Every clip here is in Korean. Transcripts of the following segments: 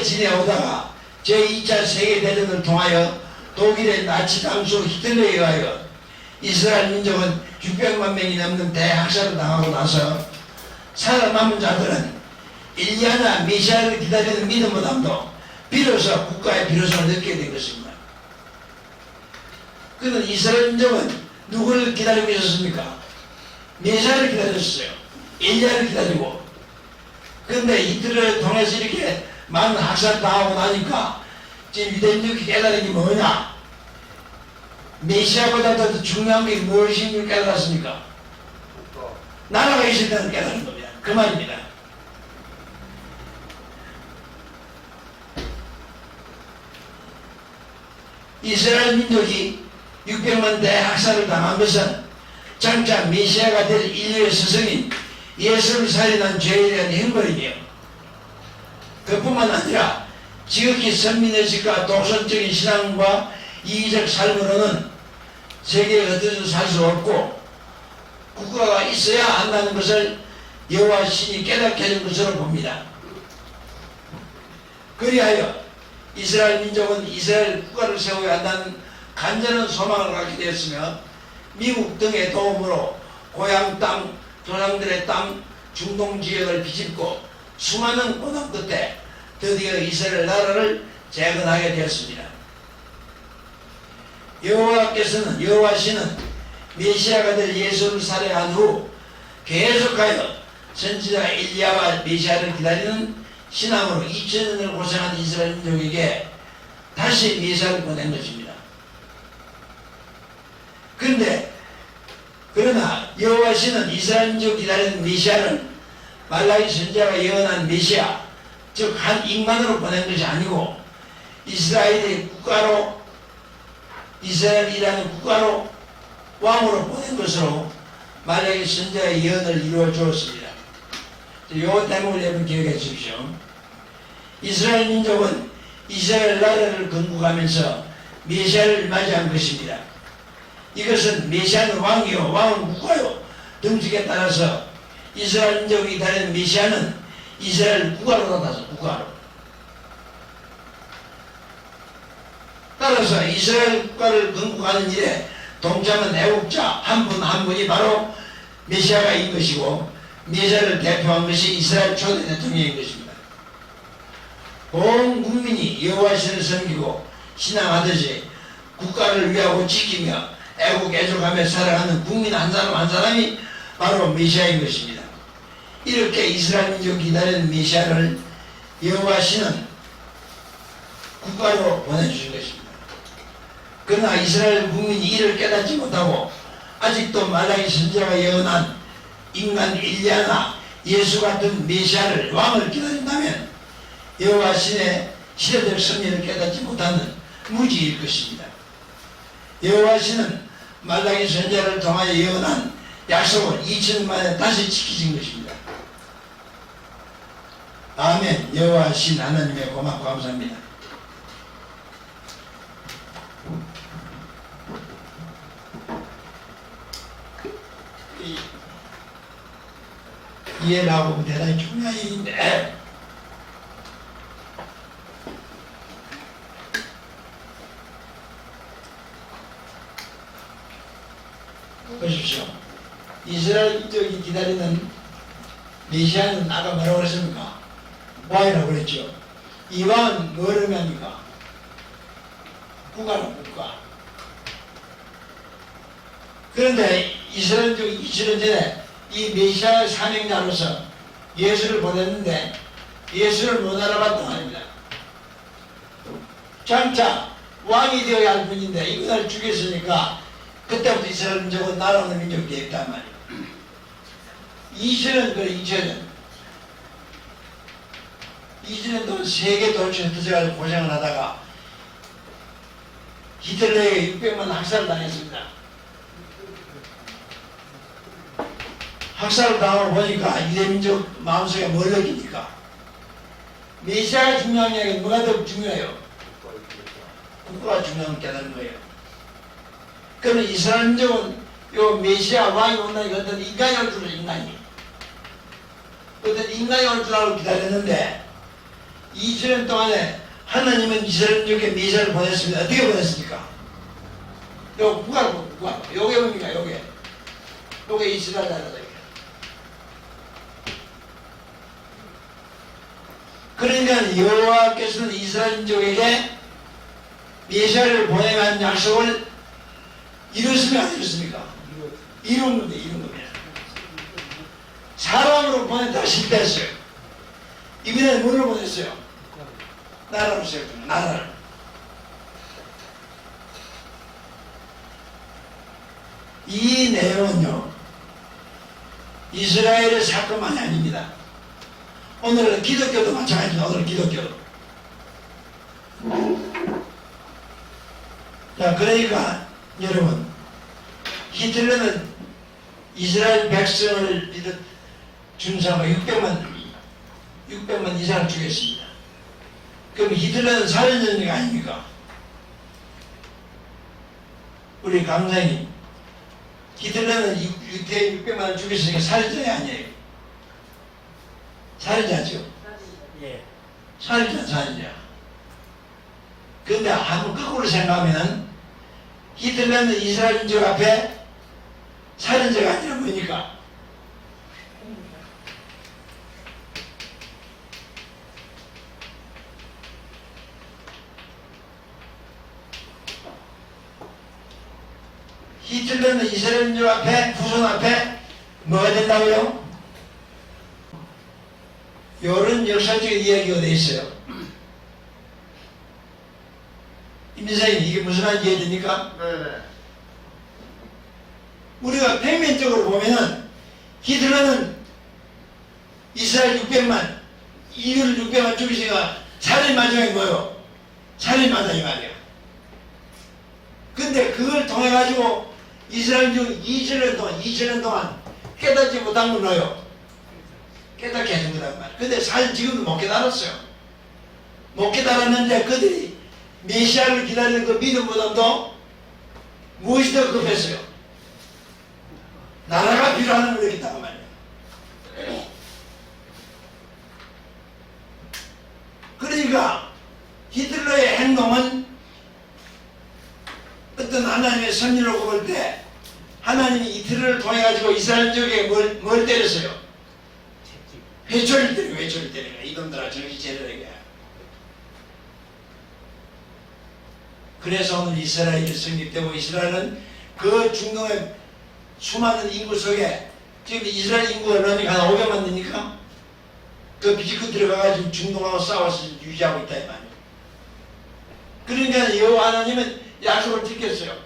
지내오다가 제2차 세계대전을 통하여 독일의 나치 당수 히틀러에 의하여 이스라엘 민족은 600만 명이 넘는 대학살을 당하고 나서 살아남은 자들은 일리야나 메시아를 기다리는 믿음보다도 비로소 국가의 필요성을 느끼게 된 것입니다. 그는 이스라엘 민족은 누구를 기다리고 있었습니까? 메시아를 기다렸어요. 일리야를 기다리고. 그런데 히틀러를 통해서 이렇게 많은 학살 당하고 나니까 지금 유대인들이 깨달은 게 뭐냐? 메시아보다 더 중요한 게 무엇인지 깨달았습니까? 나라가 있을 때는 깨달은 겁니다. 그 말입니다. 이스라엘 민족이 600만 대학살을 당한 것은 장차 메시아가 될 인류의 스승인 예수를 살인한 죄에 대한 형벌이며, 그뿐만 아니라 지극히 선민의식과 독선적인 신앙과 이기적 삶으로는 세계에 어디서 살 수 없고 국가가 있어야 한다는 것을 여호와 신이 깨닫게 해준 것으로 봅니다. 그리하여 이스라엘 민족은 이스라엘 국가를 세워야 한다는 간절한 소망을 갖게 되었으며, 미국 등의 도움으로 고향 땅, 조상들의 땅, 중동 지역을 비집고 수많은 고난 끝에 드디어 이스라엘 나라를 재건하게 되었습니다. 여호와 신은 메시아가 될 예수를 살해한 후 계속하여 선지자 일리야와 메시아를 기다리는 신앙으로 2000년을 고생한 이스라엘 민족에게 다시 메시아를 보낸 것입니다. 그러나 여호와 신은 이스라엘 민족 기다리는 메시아를 말라기 선지자가 예언한 메시아, 즉 한 인간으로 보낸 것이 아니고 이스라엘의 국가로, 이스라엘이라는 국가로 왕으로 보낸 것으로 말라기 선지자의 예언을 이루어 주었습니다. 이 대목을 여러분 기억해 주십시오. 이스라엘 민족은 이스라엘 나라를 건국하면서 메시아를 맞이한 것입니다. 이것은 메시아는 왕이요, 왕은 국가요 등식에 따라서 이스라엘 민족이 기다리는 메시아는 이스라엘 국가로 나타서 국가로. 따라서 이스라엘 국가를 건국하는 일에 동참한 애국자 한 분 한 분이 바로 메시아가인 것이고, 메시아를 대표한 것이 이스라엘 초대 대통령인 것입니다. 온 국민이 여호와 신을 섬기고 신앙하듯이 국가를 위하고 지키며 애국 애족하며 살아가는 국민 한 사람 한 사람이 바로 메시아인 것입니다. 이렇게 이스라엘 민족 기다리는 메시아를 여호와 신은 국가로 보내주신 것입니다. 그러나 이스라엘 국민이 이를 깨닫지 못하고 아직도 말라기 선지자가 예언한 인간 일리야나 예수 같은 메시아를, 왕을 기다린다면 여호와 신의 시대적 섭리를 깨닫지 못하는 무지일 것입니다. 여호와 신은 말라기 선지자를 통하여 예언한 약속을 2000년 만에 다시 지키신 것입니다. 아멘. 여호와 신 하나님의 고맙고 감사합니다. 이해라고 대단히 중요한 얘기인데, 보십시오. 이스라엘 민족이 기다리는 메시아는 아까 뭐라고 그랬습니까? 왕이라고 그랬죠. 이 왕은 뭘 의미합니까? 국가로 국가. 그런데 이스라엘 민족이 2000년 전에 이 메시아의 사명자로서 예수를 보냈는데 예수를 못 알아봤던 아닙니다. 장차 왕이 되어야 할 분인데 이분을 죽였으니까 그때부터 이스라엘 민족은 나라는 민족이 되었단 말이에요. 2000년, 그래 2000년 동안 세계 돌출 흩어져가지고 고생을 하다가 히틀러에게 600만 학살을 당했습니다. 학살을 당하고 보니까 유대민족 마음속에 뭘 느낍니까? 메시아가 중요한 게 아니라 뭐가 더 중요해요? 국가가 중요한 게 깨달은 거예요. 그러면 이스라엘 민족은 요 메시아 왕이 온다니까 어떤 인간이 올 줄, 어떤 인간이 올 줄 알고 기다렸는데, 2000년 동안 2000년 동안 세계 돌출 흩어져가지고 고생을 하다가 히틀러에게 600만 학살을 당했습니다. 학살을 당하고 보니까 유대민족 마음속에 뭘 느낍니까? 메시아가 중요한 게 아니라 국가가 중요한 게 깨달은 거예요. 그러면 이스라엘 민족은 요 메시아 왕이 온다니까 어떤 인간이 올 줄 알고 기다렸는데 2000년 동안에 하나님은 이스라엘에게 메시아를 보냈습니다. 어떻게 보냈습니까? 요 국가로 요게 뭡니까? 요게 이스라엘 나라다. 그러니까 여호와께서는 이스라엘 민족에게 메시아를 보내면 약속을 이뤘습니까? 안 이뤘습니까? 이룬 겁니다. 사람으로 보냈다가 실패했어요. 이번에는 뭐를 보냈어요? 나라로 시작합니다. 나라를. 이 내용은요, 이스라엘의 사건만이 아닙니다. 오늘은 기독교도 마찬가지입니다. 오늘 기독교도. 자, 그러니까 여러분, 히틀러는 이스라엘 백성을 준사가 600만 이상을 죽였습니다. 그럼 히틀러는 살인전쟁이 아닙니까? 우리 강사님, 히틀러는 유대인 600만을 죽였으니까 살인자이 아니에요. 살인자죠? 예. 살인자. 그런데 한번 거꾸로 생각하면 히틀러는 이스라엘 민족 앞에 살인자가 아니라 뭐니까? 히틀러는 이스라엘 민족 앞에, 후손 앞에 뭐가 된다고요? 이런 역사적인 이야기가 돼 있어요. 임선생님, 이게 무슨 말인지 이해됩니까? 네네. 우리가 평면적으로 보면은 히틀러는 이스라엘 600만, 이유를 600만 죽이시니까 살인마정이 뭐예요? 살인마다 이 말이야. 근데 그걸 통해 가지고 이스라엘 중 2000년 동안 깨닫지 못한 건 뭐예요? 깨닫게 해준 거란 말이야. 근데 사실 지금도 못 깨달았어요. 못 깨달았는데 그들이 메시아를 기다리는 그 믿음보다도 무엇이 더 급했어요? 나라가 필요하는 걸 느꼈단 말이에요. 그러니까 히틀러의 행동은 어떤 하나님의 선언을 볼 때 하나님이 히틀러를 통해 가지고 이스라엘 쪽에 뭘 때렸어요? 회초리를 때리고 이놈들아 정신 차리게. 그래서 오늘 이스라엘이 성립되고 이스라엘은 그 중동의 수많은 인구 속에 지금 이스라엘 인구가 얼마니까 한 500만 되니까 그 비집고 들어가가지고 중동하고 싸워서 유지하고 있다 이 말이에요. 그러니까 여호와 하나님은 약속을 지켰어요.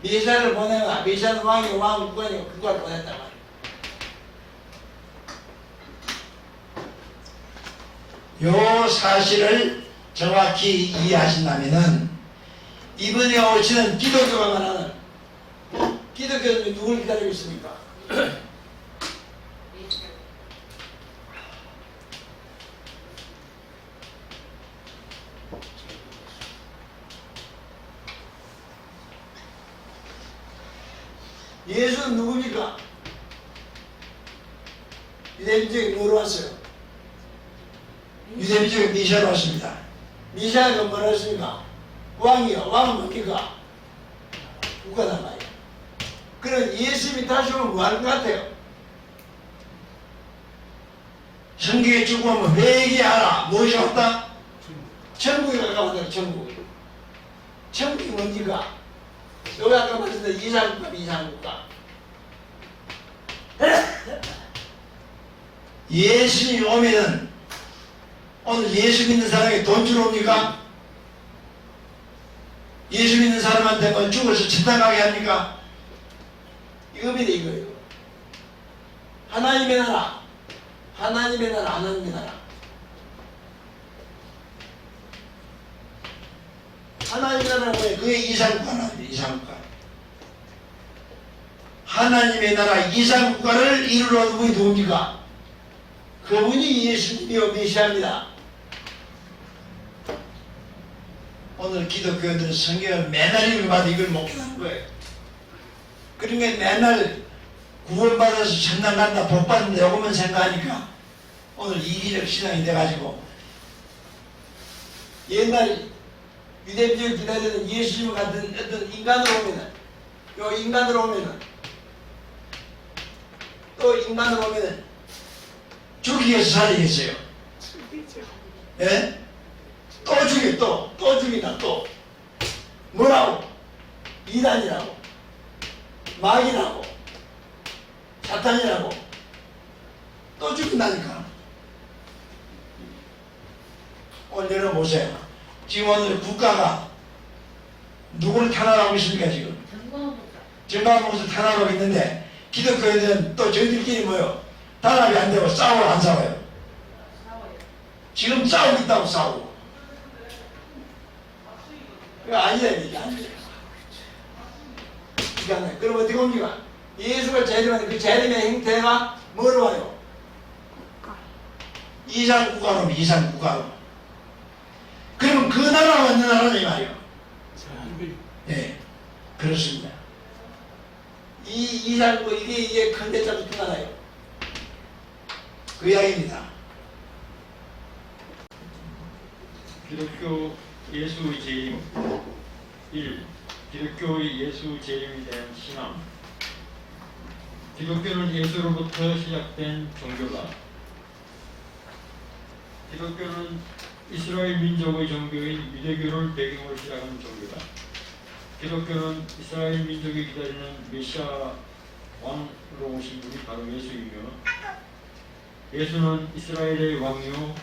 메시아를 보내라. 메시아는 왕이고 왕 국가니까 국가를 보냈단 말이에요. 요 사실을 정확히 이해하신다면은 이번에 오시는 기독교가 말하는 기독교는 누굴 기다리고 있습니까? 예수는 누굽니까? 유대민족이 뭐로 왔어요? 유대민족이 미샤로 왔습니다. 미샤가 뭐라 했습니까? 왕이요. 왕은 뭡니까? 국가단 말이에요. 그럼 예수님이 다시 오면 뭐 할 것 같아요? 성경에 죽으면 회개하라. 무엇이 왔다? 천국에 가까웠다. 천국이 뭡니까? 여기 아까 말했던 이상국가. 예수님이 오면은 오늘 예수 믿는 사람에게 돈 주러 옵니까? 예수 믿는 사람한테는 죽어서 천당 가게 합니까? 이겁니다, 이거예요. 하나님의 나라, 하나님의 나라. 하나님의 나라는 뭐예요? 그게 이상국가라는 거예요, 이상국가. 하나님의 나라 이상국가를 이루러 온 분이 누굽니까? 그분이 예수님이요 메시아입니다. 오늘 기독교인들은 성경을 맨날 읽어봐도 이걸 못 깨닫는 거예요. 그러니까 맨날 구원받아서 천당 간다, 복 받는다, 요것만 생각하니까 오늘 이기적 신앙이 돼가지고 옛날 유대인들 기다리는 예수님 같은 어떤 인간으로 오면은, 요 인간으로 오면은, 또 인간으로 오면은 죽이겠어, 살리겠어요? 예? 또 죽여, 또 죽이나, 또. 뭐라고? 이단이라고, 마귀라고, 사탄이라고, 또 죽인다니까. 오늘 내려보세요. 지금 오늘 국가가 누구를 탄압하고 있습니까, 지금? 정광목사 탄압하고 있는데, 기독교인들은 또 저희들끼리 뭐요? 탄압이 안 되고 싸우고 안 싸워요? 지금 싸우고 있다고 싸우고. 그거 아니라 이게 아니에요. 그러니까 그럼 어떻게 옵니까? 예수가 재림하는 그 재림의 형태가 뭐로 와요? 이상국가로, 이상국가로. 그러면 그 나라가 어느 나라냐 이 말이요? 네, 그렇습니다. 이 이상국 이게 큰 대자 붙은 나라예요. 그 이야기입니다. 기독교 예수 재림 1. 기독교의 예수 재림에 대한 신앙. 기독교는 예수로부터 시작된 종교다. 기독교는 이스라엘 민족의 종교인 유대교를 배경으로 시작한 종교다. 기독교는 이스라엘 민족이 기다리는 메시아 왕으로 오신 분이 바로 예수이며, 예수는 이스라엘의 왕이요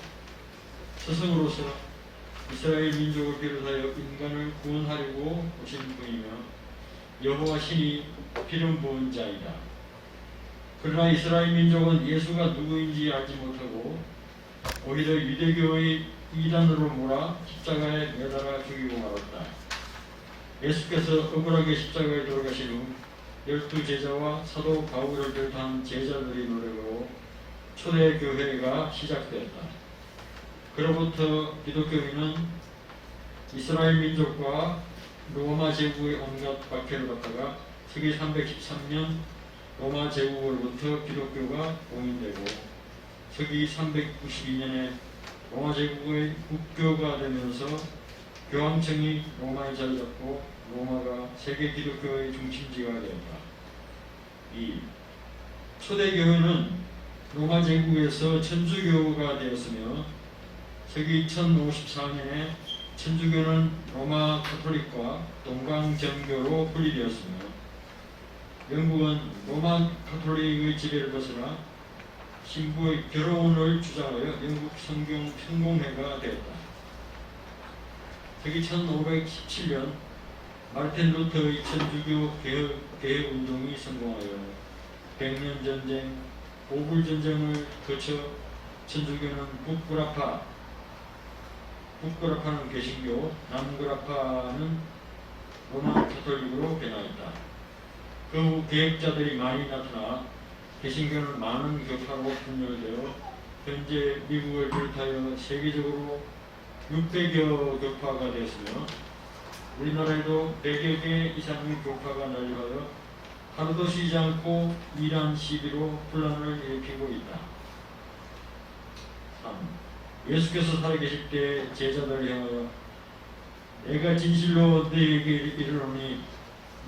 스승으로서 이스라엘 민족을 비롯하여 인간을 구원하려고 오신 분이며 여호와 신이 기름 부은 자이다. 그러나 이스라엘 민족은 예수가 누구인지 알지 못하고 오히려 유대교의 이단으로 몰아 십자가에 매달아 죽이고 말았다. 예수께서 억울하게 십자가에 돌아가신 후 12제자와 사도 바울을 비롯한 제자들의 노력으로 초대교회가 시작되었다. 그로부터 기독교인은 이스라엘 민족과 로마 제국의 온갖 박해를 받다가 서기 313년 로마 제국으로부터 기독교가 공인되고 서기 392년에 로마 제국의 국교가 되면서 교황청이 로마에 자리 잡고 로마가 세계 기독교의 중심지가 되었다. 2. 초대교회는 로마 제국에서 천주교가 되었으며 서기 1054년에 천주교는 로마 가톨릭과 동방정교로 분리되었으며 영국은 로마 가톨릭의 지배를 벗어나 신부의 결혼을 주장하여 영국 성경 평공회가 되었다. 서기 1517년 마르틴 루터의 천주교 개혁 운동이 성공하여 백년 전쟁, 보불 전쟁을 거쳐 천주교는 북구라파는 개신교, 남구라파는 로마 가톨릭으로 변화했다. 그 후 개혁자들이 많이 나타나 개신교는 많은 교파로 분열되어 현재 미국을 비롯하여 세계적으로 600여 교파가 되었으며 우리나라에도 100여 개 이상의 교파가 난립하여 하루도 쉬지 않고 이란 시비로 분란을 일으키고 있다. 3. 예수께서 살아계실 때 제자들을 향하여 내가 진실로 너희에게 이르노니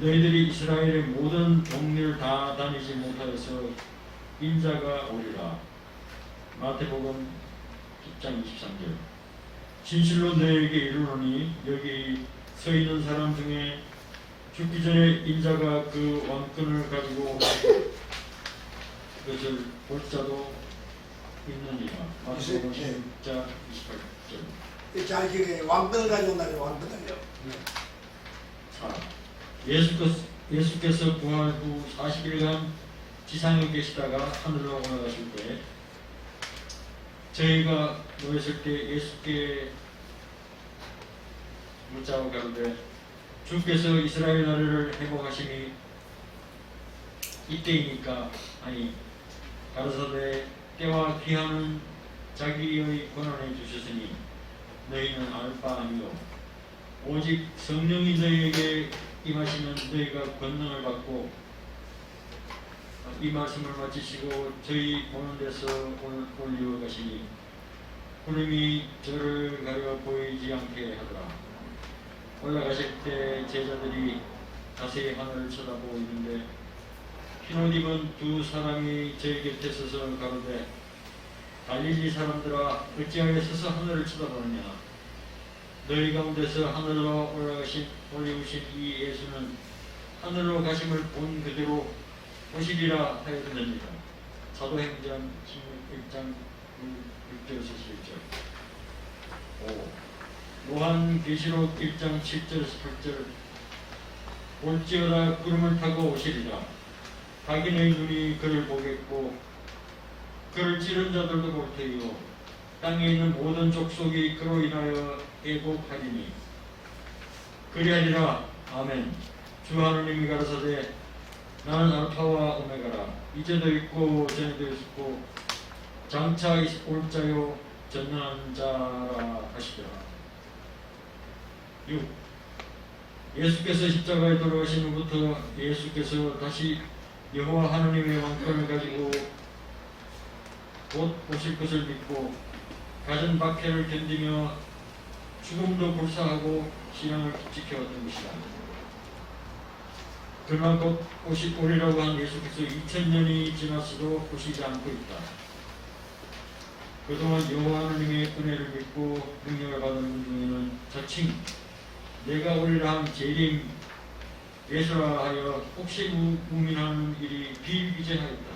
너희들이 이스라엘의 모든 동네를 다 다니지 못하여서 인자가 오리라. 마태복음 10장 23절. 진실로 너희에게 이르노니 여기 서 있는 사람 중에 죽기 전에 인자가 그 왕권을 가지고 그것을 볼 자도 있느니라. 마태복음 10장 28절. 잘 기억해. 왕권을 가지고 나면 왕권을요. 4. 예수께서 부활 후 40일간 지상에 계시다가 하늘로 올라가실 때 저희가 모였을 때 예수께 묻자고 가는데 주께서 이스라엘 나라를 회복하심이 이때이니까 아니 가로사대 때와 기한은 자기의 권한에 주셨으니 너희는 알 바 아니요 오직 성령이 너희에게 임하시면 너희가 권능을 받고 이 말씀을 마치시고 저희 보는 데서 올려 가시니 구름이 저를 가려 보이지 않게 하더라. 올라가실 때 제자들이 자세히 하늘을 쳐다보고 있는데 흰옷 입은 두 사람이 제 곁에 서서 가로되 갈릴리 사람들아 어찌하여 서서 하늘을 쳐다보느냐. 너희 가운데서 하늘로 올리우신 이 예수는 하늘로 가심을 본 그대로 오시리라 하였느니라. 사도행전 16장 6절에서 7절. 5. 요한계시록 1장 7절에서 8절. 올지어다 구름을 타고 오시리라. 자기네 눈이 그를 보겠고 그를 찌른 자들도 볼 테이요 땅에 있는 모든 족속이 그로 인하여 애곡하리니 그리하리라. 아멘. 주 하느님이 가라사대 나는 알파와 오메가라. 이제도 있고 전에도 있었고 장차 올 자요 전능한 자라 하시더라. 6. 예수께서 십자가에 돌아가신 후부터 예수께서 다시 여호와 하느님의 왕권을 가지고 곧 오실 것을 믿고 가진 박해를 견디며 죽음도 불사하고 신앙을 지켜왔던 것이다. 그러나 곧 오리라고 한 예수께서 2000년이 지났어도 오시지 않고 있다. 그동안 여호와 하느님의 은혜를 믿고 능력을 받은 분 중에는 자칭 내가 오리라 한 재림 예수라 하여 혹시 무민하는 일이 비일비재하였다.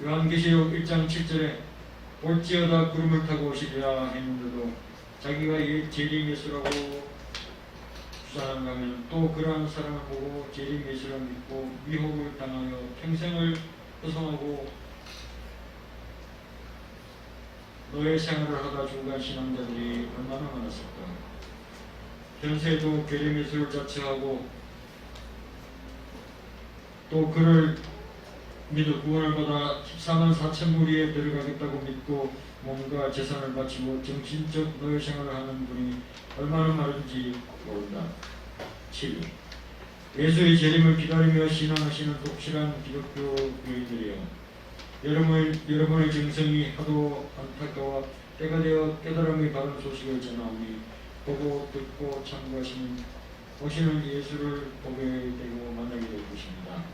요한계시록 1장 7절에 볼지어다 구름을 타고 오시리라 했는데도 자기가 재림 예수라고 주장하면 또 그러한 사람을 보고 재림 예수라 믿고 미혹을 당하여 평생을 허송하고 노예 생활을 하다 죽은 신앙자들이 얼마나 많았을까. 현세에도 재림 예수를 자처하고 또 그를 믿어 구원을 받아 14만 4천 무리에 들어가겠다고 믿고 몸과 재산을 바치고 정신적 노예 생활을 하는 분이 얼마나 많은지 모른다. 7. 예수의 재림을 기다리며 신앙하시는 독실한 기독교 교인들이여, 여러분의 정성이 하도 안타까워 때가 되어 깨달음이 바른 소식을 전하오니 보고 듣고 참고하시는 오시는 예수를 보게 되고 만나게 될 것입니다.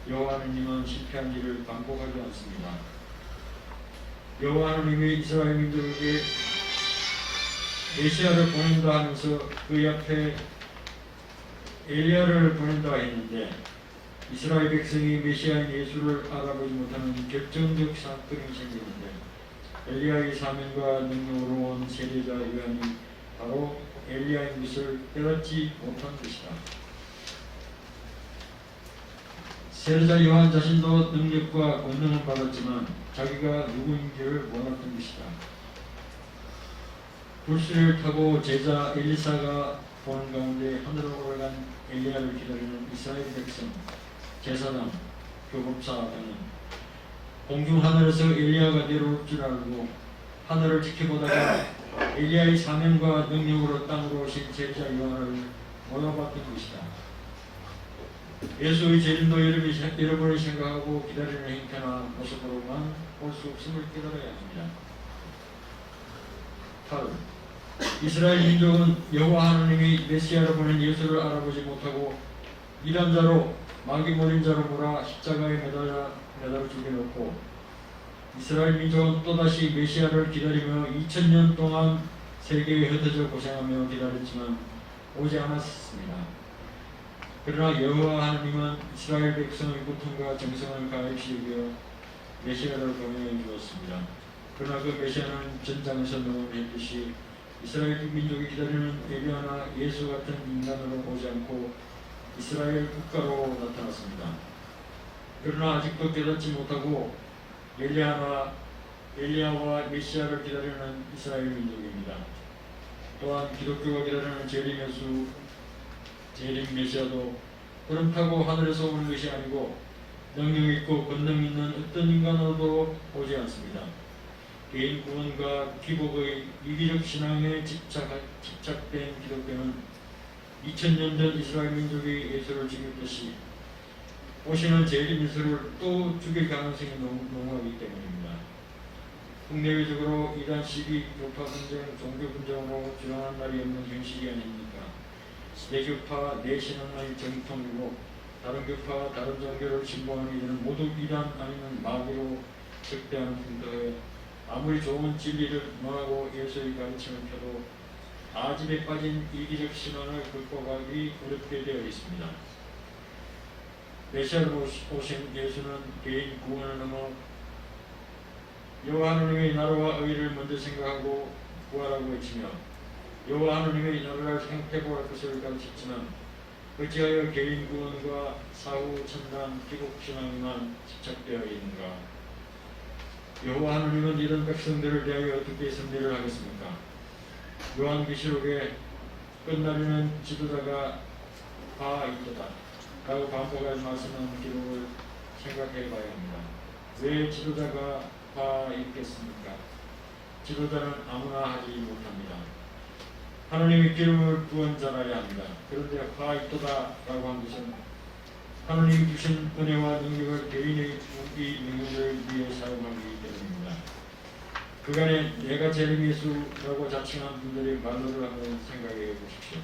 여호와 하느님은 실패한 일을 반복하지 않습니다. 여호와 하느님이 이스라엘 민족에게 메시아를 보낸다 하면서 그 앞에 엘리야를 보낸다 했는데 이스라엘 백성이 메시아인 예수를 알아보지 못하는 결정적 사건이 생기는데 엘리야의 사명과 능력으로 온 세례자 요한이 바로 엘리야인 것을 깨닫지 못한 것이다. 세례자 요한 자신도 능력과 권능을 받았지만 자기가 누구인지를 몰랐던 것이다. 불수를 타고 제자 엘리사가 보는 가운데 하늘로 올라간 엘리야를 기다리는 이스라엘 백성, 제사장, 교법사 등은 공중 하늘에서 엘리야가 내려올 줄 알고 하늘을 지켜보다가 엘리야의 사명과 능력으로 땅으로 오신 제자 요한을 몰아봤던 것이다. 예수의 재림도 여러분이 생각하고 기다리는 행태나 모습으로만 볼 수 없음을 깨달아야 합니다. 8. 이스라엘 민족은 여호와 하나님이 메시아로 보낸 예수를 알아보지 못하고 이단 자로 마귀 몰린 자로 몰아 십자가에 매달아 죽여놓고 이스라엘 민족은 또다시 메시아를 기다리며 2000년 동안 세계에 흩어져 고생하며 기다렸지만 오지 않았습니다. 그러나 여호와 하나님은 이스라엘 백성의 고통과 정성을 가입시 여겨 메시아를 보내어 주었습니다. 그러나 그 메시아는 전장에서 명언했듯이 이스라엘 민족이 기다리는 엘리야나 예수 같은 인간으로 오지 않고 이스라엘 국가로 나타났습니다. 그러나 아직도 깨닫지 못하고 엘리야와 메시아를 기다리는 이스라엘 민족입니다. 또한 기독교가 기다리는 재림 메시아도 구름 타고 하늘에서 오는 것이 아니고 능력 있고 권능 있는 어떤 인간으로도 오지 않습니다. 개인 구원과 기복의 이기적 신앙에 집착된 기독교는 2000년 전 이스라엘 민족이 예수를 죽였듯이 오시는 재림 예수를 또 죽일 가능성이 농후하기 때문입니다. 국내외적으로 이단 시비, 교파 분쟁, 종교 분쟁으로 주장한 날이 없는 현실이 아닙니까? 내교파, 내신앙의 정통이고 다른 교파, 다른 종교를 신봉하는 이들은 모두 이단 아니면 마귀로 적대하는 풍토에 아무리 좋은 진리를 논하고 예수의 가르침을 펴도 아집에 빠진 이기적 신앙을 극복하기 어렵게 되어 있습니다. 메시아로 오신 예수는 개인 구원을 넘어 여호와 하나님의 나라와 의를 먼저 생각하고 구하라고 외치며 여호와 하나님의 나라를 회복할 것을 가르쳤지만 어찌하여 개인 구원과 사후 천당 기복 신앙만 집착되어 있는가? 여호와 하나님은 이런 백성들을 대하여 어떻게 섭리를 하겠습니까? 요한계시록에 끝날에는 지도자가 다 있도다 라고 반복할 말씀한 기록을 생각해 봐야 합니다. 왜 지도자가 다 있겠습니까? 지도자는 아무나 하지 못합니다. 하나님의 기름을 구원자라야 합니다. 그런데 화 있도다 라고 한 것은 하나님이 주신 은혜와 능력을 개인의 무기 능력을 위해 사용하기 때문입니다. 그간에 내가 제레미야라고 자칭한 분들의 말로를 한번 생각해 보십시오.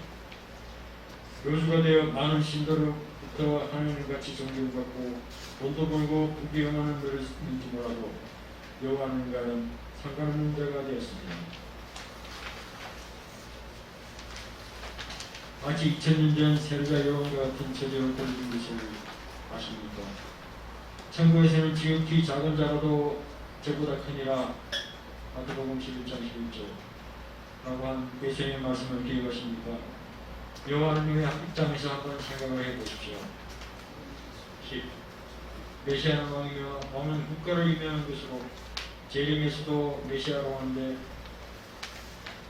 교주가 되어 많은 신도로부터 하나님같이 존경받고 돈도 벌고 부귀영화는 누렸는지 몰라도 여호와 하나님과는 상관없는 자가 되었습니다. 마치 2000년 전 세르가 여호와과 같은 처지에 엎어진 것을 아십니까? 천국에서는 지극히 작은 자라도 저보다 크니라. 마태복음 11장 11절 라고 한 예수님의 말씀을 기억하십니까? 여호와 하나님의 입장에서 한번 생각을 해보십시오. 10. 메시아는 왕이며 왕은 국가를 임명한 것으로 재림에서도 메시아로 하는데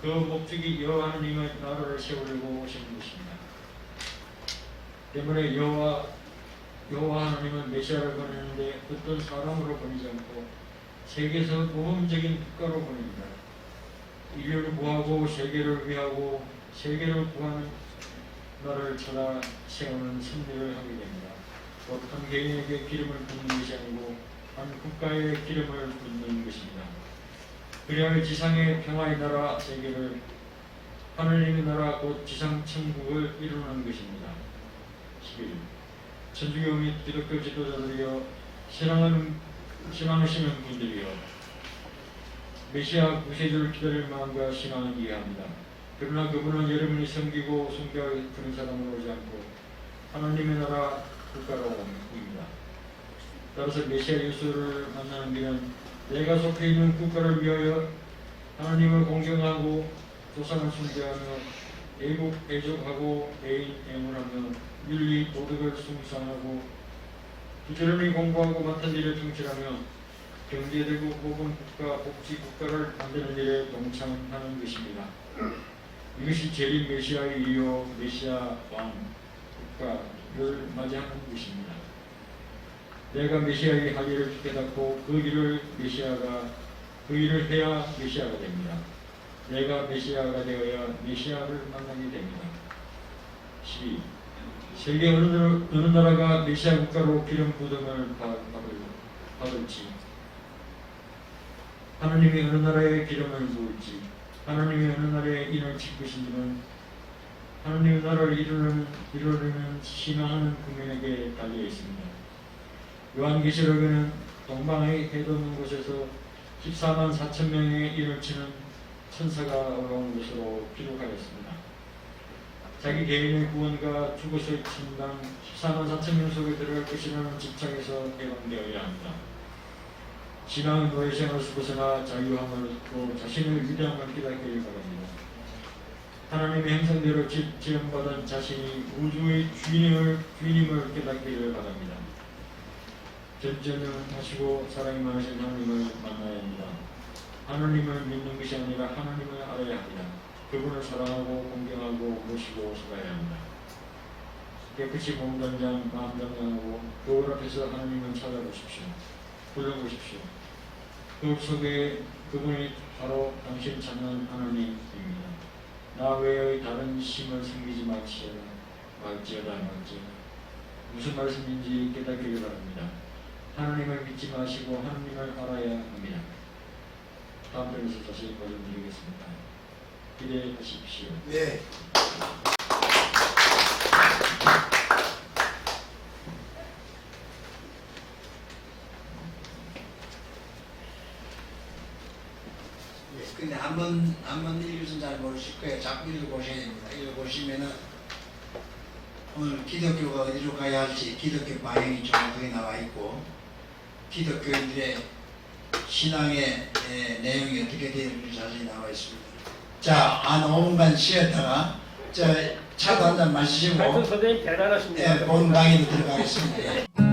그 목적이 여호와 하나님의 나라를 세우려고 오시는 것입니다. 때문에 여호와 하나님은 메시아를 보내는데 어떤 사람으로 보내지 않고 세계에서 모범적인 국가로 보냅니다. 인류를 구하고 세계를 위하고 세계를 구하는 나라를 찾아 세우는 섭리를 하게 됩니다. 곧 한 개인에게 기름을 붓는 것이 아니고 한 국가에 기름을 붓는 것입니다. 그리하여 지상의 평화의 나라 세계를 하나님의 나라 곧 지상 천국을 이루는 것입니다. 11. 천주교 및 기독교 지도자들이여 신앙하시는 분들이여 메시아 구세주를 기다릴 마음과 신앙을 이해합니다. 그러나 그분은 여러분이 섬기고 숭배할 그런 사람으로 오지 않고 하나님의 나라 국가로 옵니다. 따라서 메시아 예수를 만나는 길은 내가 속해 있는 국가를 위하여 하나님을 공경하고 조상을 숭배하며 애족하고 애인 애물하며 윤리 도덕을 숭상하고 부지런히 공부하고 맡은 일에 충실하며 경제되고 복은 국가, 복지 국가를 만드는 일에 동참하는 것입니다. 이것이 재림 메시아의 일이요 메시아 왕 국가를 맞이하는 것입니다. 내가 메시아의 할 일을 깨닫고 그 일을 해야 메시아가 됩니다. 내가 메시아가 되어야 메시아를 만나게 됩니다. 12. 세계 어느 나라가 메시아 국가로 기름 부음을 받을지, 하나님이 어느 나라에 기름을 부을지, 하나님이 어느 나라에 인을 칠 것인지는 하나님의 나라를 이루려는 신앙하는 국민에게 달려 있습니다. 요한계시록에는 동방의 해도 없는 곳에서 14만 4천 명의 인을 치는 천사가 올라온 것으로 기록하였습니다. 자기 개인의 구원과 죽어서의 천당 14만 4천 명 속에 들어갈 것이라는 집착에서 해방되어야 합니다. 신앙의 노예생활에서 벗어나 자유함을 얻고 자신의 위대함을 깨닫기를 바랍니다. 하나님의 형상대로 지음받은 자신이 우주의 주인임을 깨닫기를 바랍니다. 전전하시고 사랑이 많으신 하나님을 만나야 합니다. 하나님을 믿는 것이 아니라 하나님을 알아야 합니다. 그분을 사랑하고 공경하고 모시고 살아야 합니다. 깨끗이 몸 단장, 마음 단장하고 거울 앞에서 하나님을 찾아보십시오. 불러보십시오. 그 속에 그분이 바로 당신 찾는 하나님입니다. 나 외의 다른 신을 섬기지 말지어다. 무슨 말씀인지 깨닫기를 바랍니다. 하나님을 믿지 마시고 하나님을 알아야 합니다. 다음 편에서 다시 보여드리겠습니다. 기대하십시오. 네. 근데 한번 읽으면 잘 모르실 거예요. 자꾸 읽어보셔야 됩니다. 읽어보시면은 오늘 기독교가 어디로 가야 할지 기독교 방향이 정확하게 나와 있고 기독교인들의 신앙의 내용이 어떻게 되는지 자세히 나와 있습니다. 자, 한 5분간 쉬었다가 차도 한잔 마시시고 선생님 대단하십니다. 본 강의로 들어가겠습니다.